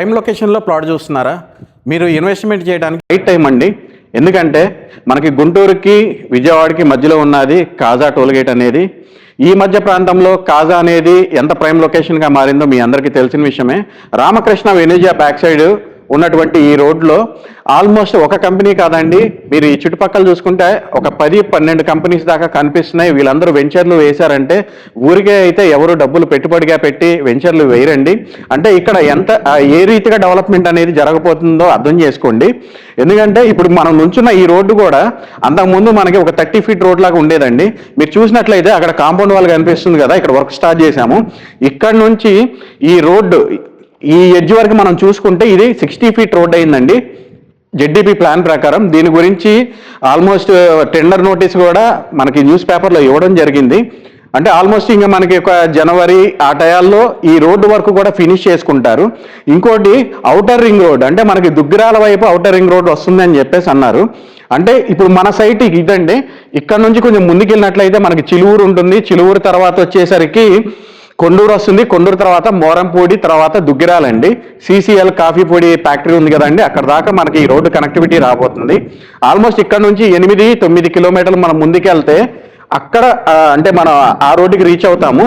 Prime లొకేషన్లో plot చూస్తున్నారా? మీరు ఇన్వెస్ట్మెంట్ చేయడానికి రైట్ టైం అండి. ఎందుకంటే మనకి గుంటూరుకి విజయవాడకి మధ్యలో ఉన్నది కాజా టోల్గేట్ అనేది. ఈ మధ్య ప్రాంతంలో కాజా అనేది ఎంత ప్రైమ్ లొకేషన్గా మారిందో మీ అందరికీ తెలిసిన విషయమే. రామకృష్ణ వెనిజా బ్యాక్ సైడ్ ఉన్నటువంటి ఈ రోడ్లో ఆల్మోస్ట్ ఒక కంపెనీ కాదండి, మీరు ఈ చుట్టుపక్కల చూసుకుంటే ఒక 10-12 కంపెనీస్ దాకా కనిపిస్తున్నాయి. వీళ్ళందరూ వెంచర్లు వేశారంటే ఊరికే అయితే ఎవరు డబ్బులు పెట్టుబడిగా పెట్టి వెంచర్లు వేయరండి. అంటే ఇక్కడ ఎంత ఏ రీతిగా డెవలప్మెంట్ అనేది జరగబోతుందో అర్థం చేసుకోండి. ఎందుకంటే ఇప్పుడు మనం నుంచున్న ఈ రోడ్డు కూడా అంతకుముందు మనకి ఒక 30 ఫీట్ రోడ్ లాగా ఉండేదండి. మీరు చూసినట్లయితే అక్కడ కాంపౌండ్ వాల్ కనిపిస్తుంది కదా, ఇక్కడ వర్క్ స్టార్ట్ చేశాము. ఇక్కడ నుంచి ఈ రోడ్డు ఈ ఎడ్జ్ వరకు మనం చూసుకుంటే ఇది 60 ఫీట్ రోడ్ అయిందండి జెడ్డీపీ ప్లాన్ ప్రకారం. దీని గురించి ఆల్మోస్ట్ టెండర్ నోటీస్ కూడా మనకి న్యూస్ పేపర్లో ఇవ్వడం జరిగింది. అంటే ఆల్మోస్ట్ ఇంకా మనకి ఒక జనవరి ఆ టయాల్లో ఈ రోడ్డు వరకు కూడా ఫినిష్ చేసుకుంటారు. ఇంకోటి ఔటర్ రింగ్ రోడ్, అంటే మనకి దుగ్గిరాల వైపు ఔటర్ రింగ్ రోడ్ వస్తుందని చెప్పేసి అన్నారు. అంటే ఇప్పుడు మన సైట్ ఇదండి. ఇక్కడ నుంచి కొంచెం ముందుకెళ్ళినట్లయితే మనకి చిలువురు ఉంటుంది. చిలువురు తర్వాత వచ్చేసరికి కొండూరు వస్తుంది. కొండూరు తర్వాత మోరంపూడి, తర్వాత దుగ్గిరాలండి. CCL కాఫీ పొడి ఫ్యాక్టరీ ఉంది కదండి, అక్కడ దాకా మనకి ఈ రోడ్డు కనెక్టివిటీ రాబోతుంది. ఆల్మోస్ట్ ఇక్కడ నుంచి 8-9 కిలోమీటర్లు మనం ముందుకెళ్తే అక్కడ అంటే మనం ఆ రోడ్డుకి రీచ్ అవుతాము.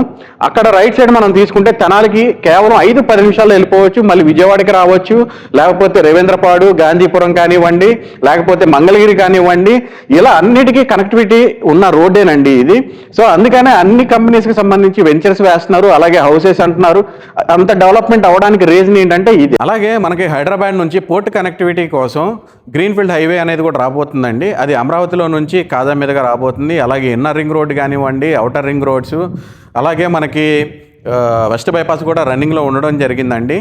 అక్కడ రైట్ సైడ్ మనం తీసుకుంటే తెనాలికి కేవలం 5-10 నిమిషాల్లో వెళ్ళిపోవచ్చు. మళ్ళీ విజయవాడకి రావచ్చు, లేకపోతే రవీంద్రపాడు, గాంధీపురం కానివ్వండి, లేకపోతే మంగళగిరి కానివ్వండి, ఇలా అన్నిటికీ కనెక్టివిటీ ఉన్న రోడ్డేనండి ఇది. సో అందుకనే అన్ని కంపెనీస్కి సంబంధించి వెంచర్స్ వేస్తున్నారు, అలాగే హౌసెస్ అంటున్నారు. అంత డెవలప్మెంట్ అవడానికి రీజన్ ఏంటంటే ఇది. అలాగే మనకి హైదరాబాద్ నుంచి పోర్ట్ కనెక్టివిటీ కోసం గ్రీన్ఫీల్డ్ హైవే అనేది కూడా రాబోతుందండి. అది అమరావతిలో నుంచి కాజా మీదుగా రాబోతుంది. అలాగే ఇన్నర్ రింగ్ రోడ్ కానివ్వండి, అవుటర్ రింగ్ రోడ్స్, అలాగే మనకి వెస్ట్ బైపాస్ కూడా రన్నింగ్లో ఉండడం జరిగిందండి.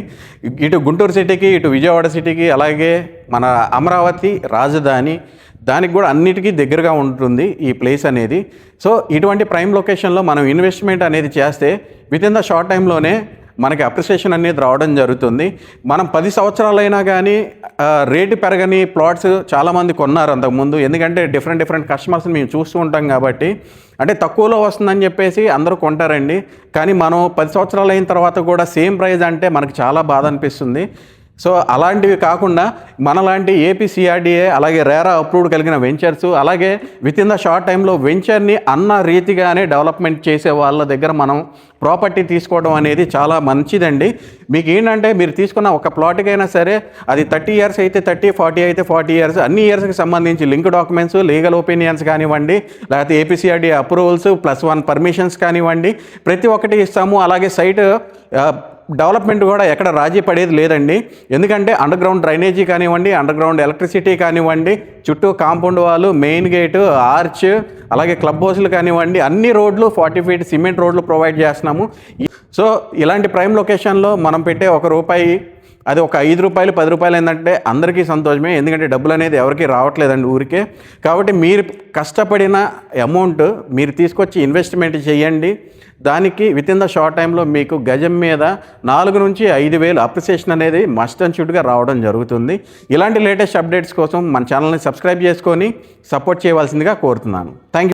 ఇటు గుంటూరు సిటీకి, ఇటు విజయవాడ సిటీకి, అలాగే మన అమరావతి రాజధాని దానికి కూడా అన్నిటికీ దగ్గరగా ఉంటుంది ఈ ప్లేస్ అనేది. సో ఇటువంటి ప్రైమ్ లొకేషన్లో మనం ఇన్వెస్ట్మెంట్ అనేది చేస్తే విత్ ఇన్ ద షార్ట్ టైంలోనే మనకి అప్రిసియేషన్ అనేది రావడం జరుగుతుంది. మనం 10 సంవత్సరాలైనా కానీ రేటు పెరగని ప్లాట్స్ చాలామంది కొన్నారు అంతకుముందు. ఎందుకంటే డిఫరెంట్ కస్టమర్స్ని మేము చూస్తూ ఉంటాం కాబట్టి, అంటే తక్కువలో వస్తుందని చెప్పేసి అందరూ కొంటారండి. కానీ మనం 10 సంవత్సరాలు అయిన తర్వాత కూడా సేమ్ ప్రైస్ అంటే మనకి చాలా బాధ అనిపిస్తుంది. సో అలాంటివి కాకుండా మనలాంటి APCRDA అలాగే రేరా అప్రూవ్డ్ కలిగిన వెంచర్స్, అలాగే విత్ ఇన్ ద షార్ట్ టైంలో వెంచర్ని అన్న రీతిగానే డెవలప్మెంట్ చేసే వాళ్ళ దగ్గర మనం ప్రాపర్టీ తీసుకోవడం అనేది చాలా మంచిదండి. మీకు ఏంటంటే మీరు తీసుకున్న ఒక ప్లాట్కైనా సరే అది 30 ఇయర్స్ అయితే 30, 40 అయితే 40 ఇయర్స్, అన్ని ఇయర్స్కి సంబంధించి లింక్ డాక్యుమెంట్స్, లీగల్ ఒపీనియన్స్ కానివ్వండి, లేకపోతే APCRDA అప్రూవల్స్ +1 పర్మిషన్స్ కానివ్వండి, ప్రతి ఒక్కటి ఇస్తాము. అలాగే సైట్ డెవలప్మెంట్ కూడా ఎక్కడ రాజీ పడేది లేదండి. ఎందుకంటే అండర్ గ్రౌండ్ డ్రైనేజీ కానివ్వండి, అండర్ గ్రౌండ్ ఎలక్ట్రిసిటీ కానివ్వండి, చుట్టూ compound wall, main gate, arch, అలాగే క్లబ్ హౌస్లు కానివ్వండి, అన్ని రోడ్లు 40 ఫీట్ సిమెంట్ రోడ్లు ప్రొవైడ్ చేస్తున్నాము. సో ఇలాంటి ప్రైమ్ లొకేషన్లో మనం పెట్టే ₹1 అది ఒక ₹5, ₹10 ఏంటంటే అందరికీ సంతోషమే. ఎందుకంటే డబ్బులు అనేది ఎవరికి రావట్లేదండి ఊరికే. కాబట్టి మీరు కష్టపడిన అమౌంట్ మీరు తీసుకొచ్చి ఇన్వెస్ట్మెంట్ చేయండి. దానికి విత్ ఇన్ ద షార్ట్ టైంలో మీకు గజం మీద 4-5 వేలు అప్రిసియేషన్ అనేది మస్ట్ అండ్ షుడ్గా రావడం జరుగుతుంది. ఇలాంటి లేటెస్ట్ అప్డేట్స్ కోసం మన ఛానల్ని సబ్స్క్రైబ్ చేసుకొని సపోర్ట్ చేయవలసిందిగా కోరుతున్నాను. Thank you.